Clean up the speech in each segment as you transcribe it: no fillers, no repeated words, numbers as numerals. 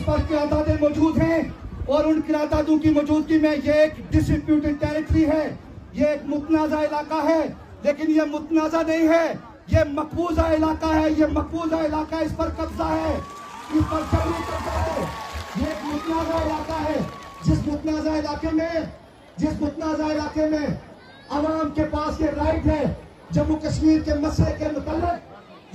पर किरादादें मौजूद हैं और उन किरादादों की मौजूदगी में ये एक डिस्प्यूटेड टेरिटरी है, ये एक मुतनाज़ा इलाका है, लेकिन ये मुतनाज़ा नहीं है, ये मकबूजा इलाका है, ये मकबूजा इलाका, इस पर कब्जा है, इस पर जबरी कब्जा है। ये एक मुतनाज़ा इलाका है, जिस मुतनाज़ा इलाके में आवाम के पास ये राइट है जम्मू कश्मीर के मसले के मुताल्लिक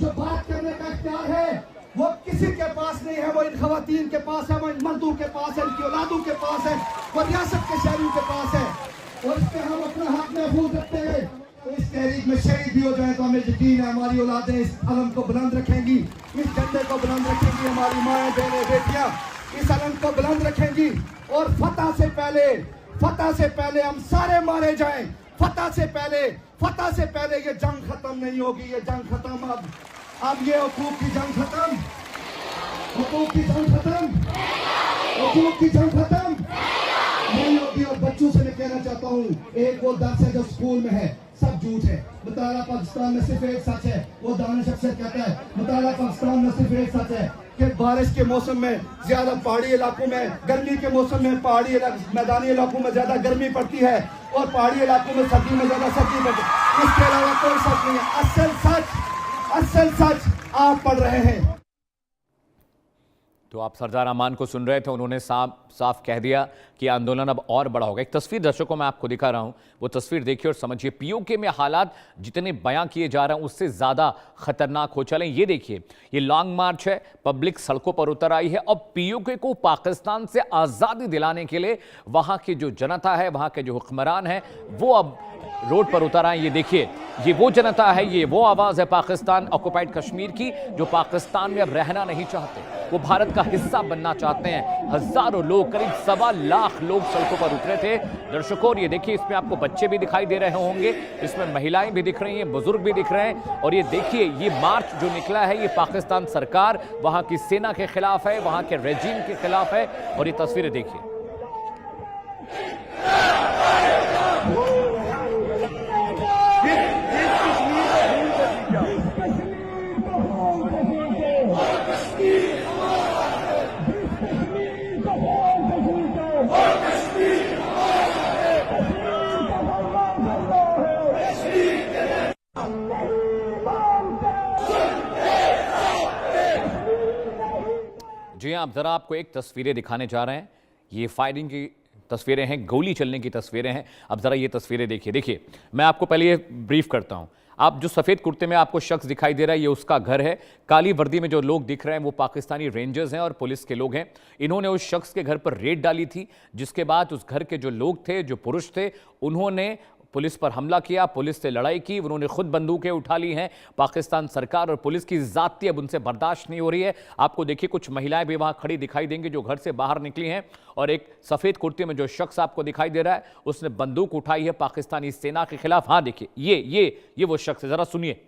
जो बात करने का इख्तियार है, वो किसी के पास नहीं है, वो इन खवातीन के पास है, वो इन मर्दों के पास है, इनकी औलादों के पास है, वो रियासत के शहरियों के पास है, और इस पर हम अपना हक महफूज रखते हैं। तो इस तहरीक में शहीद भी हो जाए तो हमें यकीन है हमारी औलादें इस अलम को बुलंद रखेंगी, इस झंडे को बुलंद रखेंगी, हमारी माएँ बहनें बेटियाँ इस अलम को बुलंद रखेंगी। और फतह से पहले हम सारे मारे जाएं, फतह से पहले ये जंग खत्म नहीं होगी, ये जंग खत्म अब ये हुकूक की जंग खत्म, हुकूक की जंग खत्म नहीं होगी। और बच्चों से मैं कहना चाहता हूँ, एक वो दर्स है जो स्कूल में है, सब झूठ है। मुताला पाकिस्तान में सिर्फ एक सच है, वो दानिश अक्सर कहता है मुताला पाकिस्तान में सिर्फ एक सच है कि बारिश के मौसम में ज्यादा पहाड़ी इलाकों में, गर्मी के मौसम में मैदानी इलाकों में ज्यादा गर्मी पड़ती है और पहाड़ी इलाकों में सर्दी में ज्यादा सर्दी पड़ती है। इसके अलावा कोई सच नहीं है। असल सच आप पढ़ रहे हैं। तो आप सरदार अमान को सुन रहे थे, उन्होंने साफ कह दिया कि आंदोलन अब और बड़ा होगा। एक तस्वीर दर्शकों मैं आपको दिखा रहा हूं, वो तस्वीर देखिए और समझिए। पीओके में हालात जितने बयां किए जा रहे हैं उससे ज्यादा खतरनाक हो चले। ये देखिए, ये लॉन्ग मार्च है, पब्लिक सड़कों पर उतर आई है और पीओके को पाकिस्तान से आजादी दिलाने के लिए वहां की जो जनता है, वहां के जो हुक्मरान है, वो अब रोड पर उतर आए। ये देखिए, ये वो जनता है, ये वो आवाज है पाकिस्तान ऑक्युपाइड कश्मीर की, जो पाकिस्तान में अब रहना नहीं चाहते, वो भारत का हिस्सा बनना चाहते हैं। हजारों लोग, करीब 1.25 लाख लोग सड़कों पर उतरे थे दर्शकों। और ये देखिए, इसमें आपको बच्चे भी दिखाई दे रहे होंगे, इसमें महिलाएं भी दिख रही हैं, बुजुर्ग भी दिख रहे हैं। और ये देखिए, ये मार्च जो निकला है, ये पाकिस्तान सरकार, वहां की सेना के खिलाफ है, वहां के रेजिम के खिलाफ है। और ये तस्वीरें देखिए। जी आप जरा आपको एक तस्वीरें दिखाने जा रहे हैं। ये फायरिंग की तस्वीरें हैं, गोली चलने की तस्वीरें हैं। अब जरा ये तस्वीरें देखिए। मैं आपको पहले ये ब्रीफ करता हूं। आप जो सफेद कुर्ते में आपको शख्स दिखाई दे रहा है, ये उसका घर है। काली वर्दी में जो लोग दिख रहे हैं वो पाकिस्तानी रेंजर्स हैं और पुलिस के लोग हैं। इन्होंने उस शख्स के घर पर रेड डाली थी, जिसके बाद उस घर के जो लोग थे, जो पुरुष थे, उन्होंने पुलिस पर हमला किया, पुलिस से लड़ाई की, उन्होंने खुद बंदूकें उठा ली हैं। पाकिस्तान सरकार और पुलिस की ज़्यादती अब उनसे बर्दाश्त नहीं हो रही है। आपको देखिए, कुछ महिलाएं भी वहां खड़ी दिखाई देंगी जो घर से बाहर निकली हैं। और एक सफेद कुर्ते में जो शख्स आपको दिखाई दे रहा है, उसने बंदूक उठाई है पाकिस्तानी सेना के खिलाफ। हाँ देखिए, ये वो शख्स है, जरा सुनिए।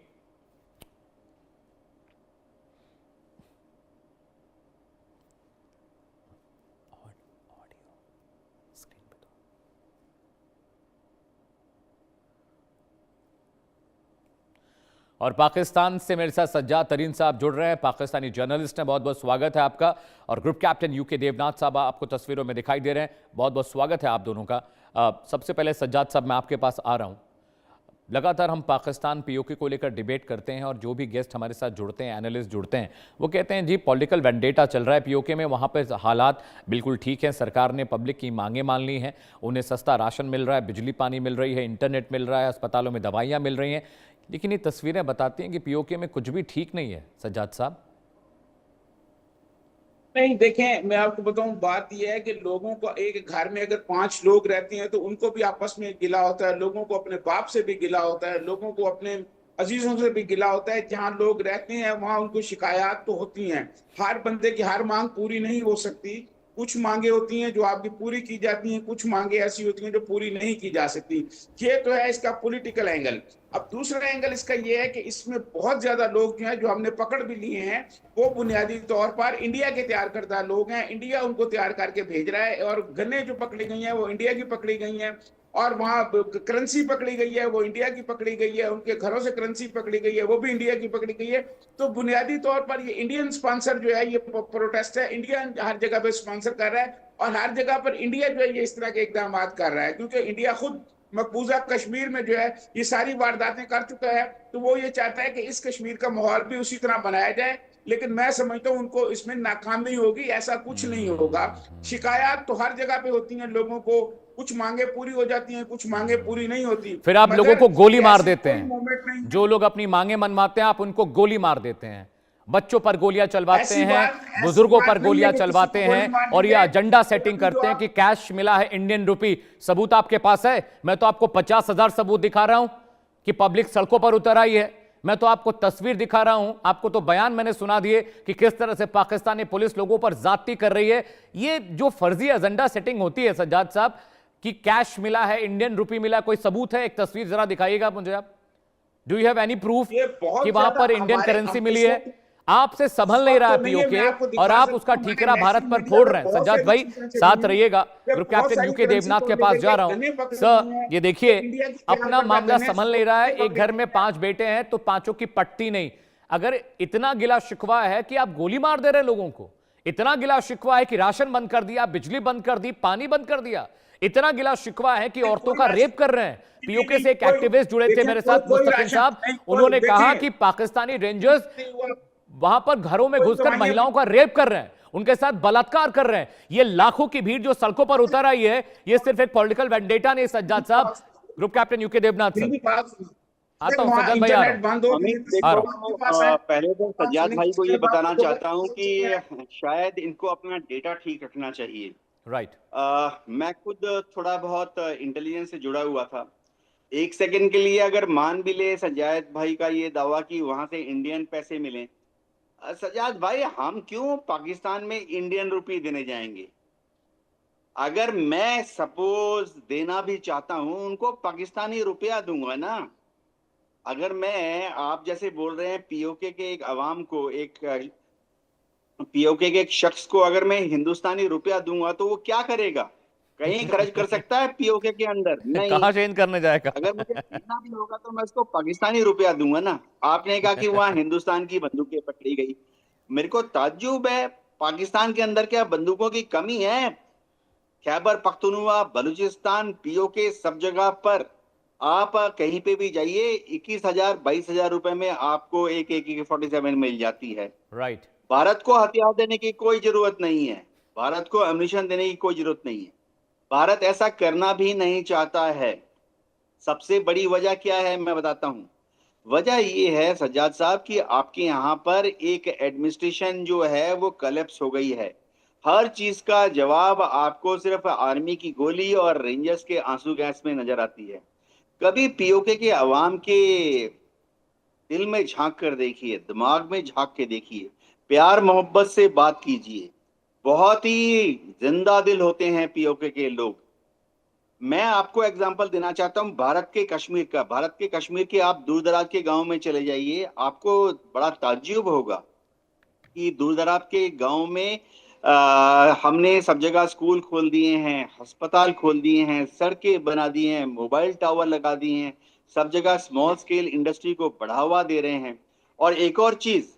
और पाकिस्तान से मेरे साथ सज्जाद तरीन साहब जुड़ रहे हैं, पाकिस्तानी जर्नलिस्ट हैं। बहुत बहुत स्वागत है आपका। और ग्रुप कैप्टन यूके देवनाथ साहब आपको तस्वीरों में दिखाई दे रहे हैं, बहुत बहुत स्वागत है आप दोनों का। सबसे पहले सज्जाद साहब, मैं आपके पास आ रहा हूं। लगातार हम पाकिस्तान पीओके को लेकर डिबेट करते हैं और जो भी गेस्ट हमारे साथ जुड़ते हैं, एनालिस्ट जुड़ते हैं, वो कहते हैं जी पॉलिटिकल वेंडेटा चल रहा है पीओके में। वहाँ पर हालात बिल्कुल ठीक हैं, सरकार ने पब्लिक की मांगें मान ली हैं, उन्हें सस्ता राशन मिल रहा है, बिजली पानी मिल रही है, इंटरनेट मिल रहा है, अस्पतालों में दवाइयाँ मिल रही हैं। लेकिन ये तस्वीरें बताती हैं कि पीओके में कुछ भी ठीक नहीं है। सज्जाद साहब, नहीं देखें, मैं आपको बताऊं, बात यह है कि लोगों को एक घर में अगर 5 लोग रहते हैं तो उनको भी आपस में गिला होता है, लोगों को अपने बाप से भी गिला होता है, लोगों को अपने अजीजों से भी गिला होता है। जहां लोग रहते हैं वहां उनको शिकायत तो होती हैं। हर बंदे की हर मांग पूरी नहीं हो सकती, कुछ मांगे होती हैं जो आपकी पूरी की जाती हैं, कुछ मांगे ऐसी होती हैं जो पूरी नहीं की जा सकती। ये तो है इसका पॉलिटिकल एंगल। अब दूसरा एंगल इसका ये है कि इसमें बहुत ज्यादा लोग जो हैं, जो हमने पकड़ भी लिए हैं, वो बुनियादी तौर पर इंडिया के तैयार करदा लोग हैं। इंडिया उनको तैयार करके भेज रहा है और गन्ने जो पकड़ी गई हैं वो इंडिया की पकड़ी गई हैं। और वहां करेंसी पकड़ी गई है, वो इंडिया की पकड़ी गई है, उनके घरों से करेंसी पकड़ी गई है, वो भी इंडिया की पकड़ी गई है। तो बुनियादी तौर पर ये इंडियन स्पॉन्सर जो है, ये प्रोटेस्ट है, इंडिया हर जगह पे स्पॉन्सर कर रहा है और हर जगह पर इंडिया जो है ये इस तरह के इकदाम कर रहा है, क्योंकि इंडिया खुद मकबूजा कश्मीर में जो है ये सारी वारदातें कर चुका है। तो वो ये चाहता है कि इस कश्मीर का माहौल भी उसी तरह बनाया जाए, लेकिन मैं समझता हूं उनको इसमें नाकामी होगी, ऐसा कुछ नहीं होगा। शिकायत तो हर जगह पे होती हैं, लोगों को कुछ मांगे पूरी हो जाती हैं, कुछ मांगे पूरी नहीं होती, फिर आप लोगों को गोली मार देते हैं। मोमेंट नहीं, जो लोग अपनी मांगे मनवाते हैं आप उनको गोली मार देते हैं, बच्चों पर गोलियां चलवाते हैं, बुजुर्गों पर गोलियां चलवाते हैं और ये एजेंडा सेटिंग करते हैं कि कैश मिला है इंडियन रुपी। सबूत आपके पास है? मैं तो आपको 50,000 सबूत दिखा रहा हूं कि पब्लिक सड़कों पर उतर आई है। मैं तो आपको तस्वीर दिखा रहा हूं, आपको तो बयान मैंने सुना दिए कि किस तरह से पाकिस्तानी पुलिस लोगों पर ज्यादती कर रही है। ये जो फर्जी एजेंडा सेटिंग होती है सज्जाद साहब कि कैश मिला है, इंडियन रुपी मिला, कोई सबूत है? एक तस्वीर जरा दिखाइएगा मुझे आप। Do you have any proof कि वहां पर इंडियन करेंसी मिली है? आपसे संभल नहीं रहा है पीओके और आप उसका ठीकरा भारत पर फोड़ रहे हैं। सज्जाद भाई साथ रहिएगा, ग्रुप कैप्टन यूके देवनाथ के पास जा रहा हूं। सर ये देखिए, अपना मामला संभल नहीं रहा है। एक घर में 5 बेटे हैं तो 5 की पट्टी नहीं। अगर इतना गिला शिकवा है कि आप गोली मार दे रहे हैं लोगों को, इतना गिला शिकवा है कि राशन बंद कर दिया, बिजली बंद कर दी, पानी बंद कर दिया, इतना गिला शिकवा है कि औरतों का रेप कर रहे हैं। पीओके से एक एक्टिविस्ट जुड़े थे मेरे साथ, मुस्तकिन साहब, उन्होंने कहा कि पाकिस्तानी रेंजर्स वहां पर घरों में घुसकर महिलाओं का रेप कर रहे हैं, उनके साथ बलात्कार कर रहे हैं। ये लाखों की भीड़ जो सड़कों पर उतर आई है, ये सिर्फ एक पॉलिटिकल वेंडेटा नहीं। सज्जाद साहब, group captain UK Devnath sir, आता हूं सज्जाद भाई, आ रहा हूं। पहले तो सज्जाद भाई को ये बताना चाहता हूं कि शायद इनको अपना डेटा ठीक रखना चाहिए। राइट। मैं खुद थोड़ा बहुत इंटेलिजेंस से जुड़ा हुआ था। एक सेकंड के लिए अगर मान भी ले सज्जाद भाई का ये दावा कि वहां से इंडियन पैसे मिले, सज्जाद भाई हम क्यों पाकिस्तान में इंडियन रुपी देने जाएंगे? अगर मैं सपोज देना भी चाहता हूं, उनको पाकिस्तानी रुपया दूंगा ना। अगर मैं, आप जैसे बोल रहे हैं पीओके के एक अवाम को, एक पीओके के एक शख्स को अगर मैं हिंदुस्तानी रुपया दूंगा तो वो क्या करेगा? कहीं खर्च कर सकता है पीओके के अंदर? नहीं। कहां चेंज करने जाएगा? अगर मुझे देना भी होगा तो मैं उसको पाकिस्तानी रुपया दूंगा ना। आपने कहा कि वहां हिंदुस्तान की बंदूकें पकड़ी गई, मेरे को ताज्जुब है, पाकिस्तान के अंदर क्या बंदूकों की कमी है? खैबर पख्तूनख्वा, बलूचिस्तान, पीओके, सब जगह पर आप कहीं पे भी जाइए, 21,000 22,000 रुपए में आपको एक AK-47 मिल जाती है। राइट। भारत को हथियार देने की कोई जरूरत नहीं है, भारत को एम्यूनिशन देने की कोई जरूरत नहीं है, भारत ऐसा करना भी नहीं चाहता है। सबसे बड़ी वजह क्या है मैं बताता हूं। वजह ये है सज्जाद साहब कि आपके यहाँ पर एक एडमिनिस्ट्रेशन जो है वो कलेप्स हो गई है। हर चीज का जवाब आपको सिर्फ आर्मी की गोली और रेंजर्स के आंसू गैस में नजर आती है। कभी पीओके के अवाम के दिल में झांक कर देखिए, दिमाग में झांक के देखिए, प्यार मोहब्बत से बात कीजिए। बहुत ही जिंदा दिल होते हैं पीओके के लोग। मैं आपको एग्जांपल देना चाहता हूं भारत के कश्मीर का। भारत के कश्मीर के आप दूर दराज के गांव में चले जाइए, आपको बड़ा ताज्जुब होगा कि दूर दराज के गांव में हमने सब जगह स्कूल खोल दिए हैं, अस्पताल खोल दिए हैं, सड़कें बना दी हैं, मोबाइल टावर लगा दिए हैं, सब जगह स्मॉल स्केल इंडस्ट्री को बढ़ावा दे रहे हैं। और एक और चीज,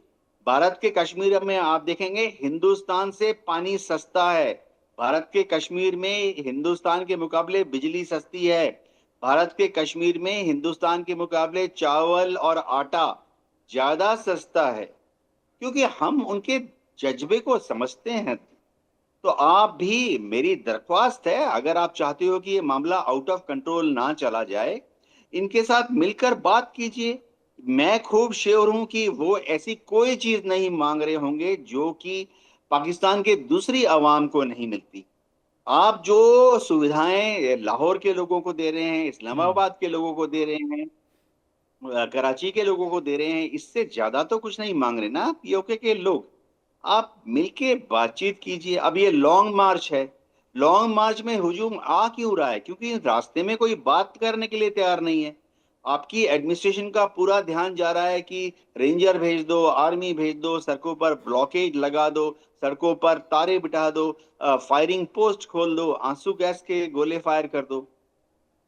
भारत के कश्मीर में आप देखेंगे हिंदुस्तान से पानी सस्ता है। भारत के कश्मीर में हिंदुस्तान के मुकाबले बिजली सस्ती है। भारत के कश्मीर में हिंदुस्तान के मुकाबले चावल और आटा ज्यादा सस्ता है, क्योंकि हम उनके जज्बे को समझते हैं। तो आप भी, मेरी दरख्वास्त है, अगर आप चाहते हो कि ये मामला आउट ऑफ कंट्रोल ना चला जाए, इनके साथ मिलकर बात कीजिए। मैं खूब श्योर हूं कि वो ऐसी कोई चीज नहीं मांग रहे होंगे जो कि पाकिस्तान के दूसरी अवाम को नहीं मिलती। आप जो सुविधाएं लाहौर के लोगों को दे रहे हैं, इस्लामाबाद के लोगों को दे रहे हैं, कराची के लोगों को दे रहे हैं, इससे ज्यादा तो कुछ नहीं मांग रहे ना पीओके के लोग। आप मिलके बातचीत कीजिए। अब ये लॉन्ग मार्च है, लॉन्ग मार्च में हुजूम आ क्यों रहा है? क्योंकि रास्ते में कोई बात करने के लिए तैयार नहीं है। आपकी एडमिनिस्ट्रेशन का पूरा ध्यान जा रहा है कि रेंजर भेज दो, आर्मी भेज दो, सड़कों पर ब्लॉकेज लगा दो, सड़कों पर तारे बिठा दो, फायरिंग पोस्ट खोल दो, आंसू गैस के गोले फायर कर दो।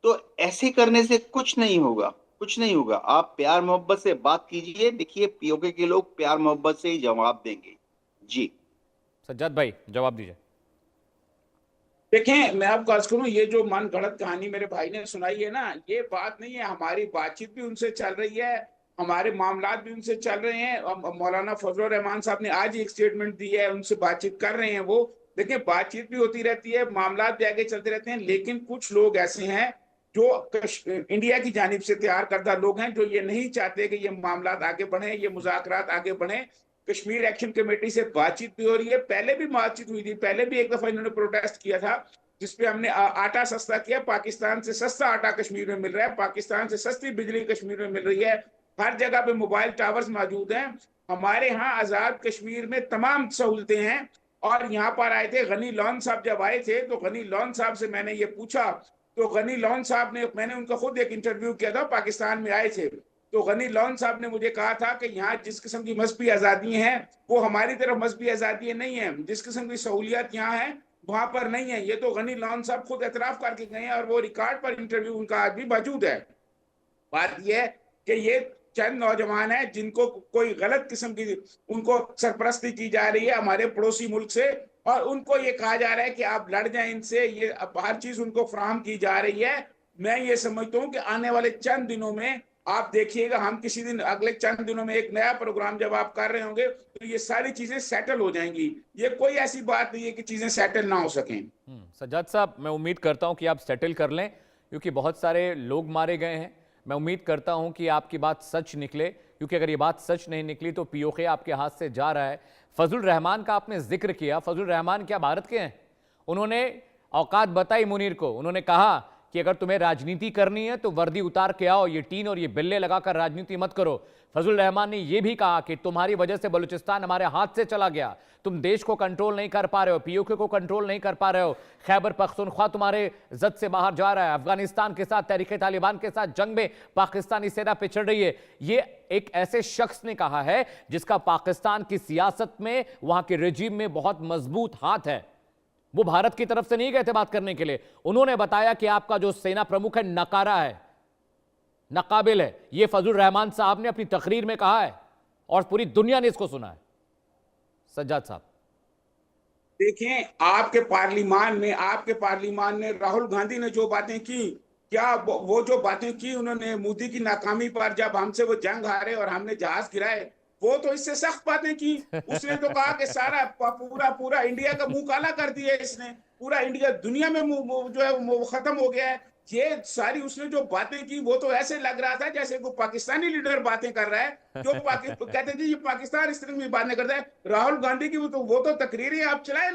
तो ऐसे करने से कुछ नहीं होगा, कुछ नहीं होगा। आप प्यार मोहब्बत से बात कीजिए, देखिए पीओके के लोग प्यार मोहब्बत से ही जवाब देंगे। जी सज्जाद भाई जवाब दीजिए। देखें, मैं आपको अर्ज करूं, ये जो मन गढ़ंत कहानी मेरे भाई ने सुनाई है ना, ये बात नहीं है। हमारी बातचीत भी उनसे चल रही है, हमारे मामलात भी उनसे चल रहे हैं। मौलाना फजलुर रहमान साहब ने आज ही एक स्टेटमेंट दी है, उनसे बातचीत कर रहे हैं वो। देखिए, बातचीत भी होती रहती है, मामलात भी आगे चलते रहते हैं, लेकिन कुछ लोग ऐसे हैं जो इंडिया की जानिब से तैयार करदा लोग हैं, जो ये नहीं चाहते कि ये मामलात आगे बढ़े, ये मुज़ाकरात आगे बढ़े। कश्मीर एक्शन कमेटी से बातचीत भी हो रही है, पहले भी बातचीत हुई थी, पहले भी एक दफा इन्होंने प्रोटेस्ट किया था, जिसपे हमने आटा सस्ता किया। पाकिस्तान से सस्ता आटा कश्मीर में मिल रहा है, पाकिस्तान से सस्ती बिजली कश्मीर में मिल रही है, हर जगह पे मोबाइल टावर्स मौजूद हैं। हमारे यहाँ आजाद कश्मीर में तमाम सहूलतें हैं। और यहाँ पर आए थे गनी लॉन साहब, जब आए थे तो गनी लॉन साहब से मैंने ये पूछा, तो गनी लॉन साहब ने, मैंने उनका खुद एक इंटरव्यू किया था, पाकिस्तान में आए थे, तो गनी लॉन साहब ने मुझे कहा था कि यहाँ जिस किस्म की मजहबी आज़ादी हैं वो हमारी तरफ मजहबी आज़ादी नहीं है, जिस किस्म की सहूलियत यहाँ है वहां पर नहीं है। ये तो गनी लॉन साहब खुद एतराफ करके गए हैं, और वो रिकॉर्ड पर इंटरव्यू उनका आज भी मौजूद है। बात यह है कि ये चंद नौजवान हैं जिनको कोई गलत किस्म की उनको सरपरस्ती की जा रही है हमारे पड़ोसी मुल्क से, और उनको ये कहा जा रहा है कि आप लड़ जाएं इनसे, ये हर चीज उनको फराहम की जा रही है। मैं ये समझता हूँ कि आने वाले चंद दिनों में आप देखिएगा, हम किसी दिन अगले चंद दिनों में एक नया प्रोग्राम जब आप कर रहे होंगे तो ये सारी चीजें सेटल हो जाएंगी। ये कोई ऐसी बात नहीं है कि चीजें सेटल ना हो सकें। सज्जाद साहब, मैं उम्मीद करता हूं कि आप सेटल कर लें, क्योंकि बहुत सारे लोग मारे गए हैं। मैं उम्मीद करता हूं कि आपकी बात सच निकले, क्योंकि अगर ये बात सच नहीं निकली तो पीओके आपके हाथ से जा रहा है। फजलुर रहमान का आपने जिक्र किया, फजलुर रहमान क्या भारत के हैं? उन्होंने औकात बताई मुनीर को, उन्होंने कहा कि अगर तुम्हें राजनीति करनी है तो वर्दी उतार के आओ, ये टीन और ये बिल्ले लगाकर राजनीति मत करो। फजलुर रहमान ने यह भी कहा कि तुम्हारी वजह से बलूचिस्तान हमारे हाथ से चला गया, तुम देश को कंट्रोल नहीं कर पा रहे हो, पीओके को कंट्रोल नहीं कर पा रहे हो, खैबर पख्तूनख्वा तुम्हारे जद से बाहर जा रहा है, अफगानिस्तान के साथ तहरीक तालिबान के साथ जंग में पाकिस्तानी सेना पिछड़ रही है। ये एक ऐसे शख्स ने कहा है जिसका पाकिस्तान की सियासत में, वहां के रेजिम में बहुत मजबूत हाथ है। वो भारत की तरफ से नहीं गए थे बात करने के लिए। उन्होंने बताया कि आपका जो सेना प्रमुख है नकारा है, नाकाबिल है। ये फजलुर रहमान साहब ने अपनी तकरीर में कहा है और पूरी दुनिया ने इसको सुना है। सज्जाद साहब देखें, आपके पार्लियामान ने राहुल गांधी ने जो बातें की, क्या वो जो बातें की उन्होंने मोदी की नाकामी पर, जब हमसे वो जंग हारे और हमने जहाज गिराए, वो तो इससे सख्त बातें की। उसने तो कहा कि सारा पूरा इंडिया का मुंह काला कर दिया इसने, पूरा इंडिया दुनिया में जो है वो खत्म हो गया है। ये सारी उसने जो बातें की, वो तो ऐसे लग रहा था जैसे कोई पाकिस्तानी लीडर बातें कर रहा है, जो कहते थे ये पाकिस्तान इस तरह की बातें करता है। राहुल गांधी की वो तो तकरीरें आप चलाए ना,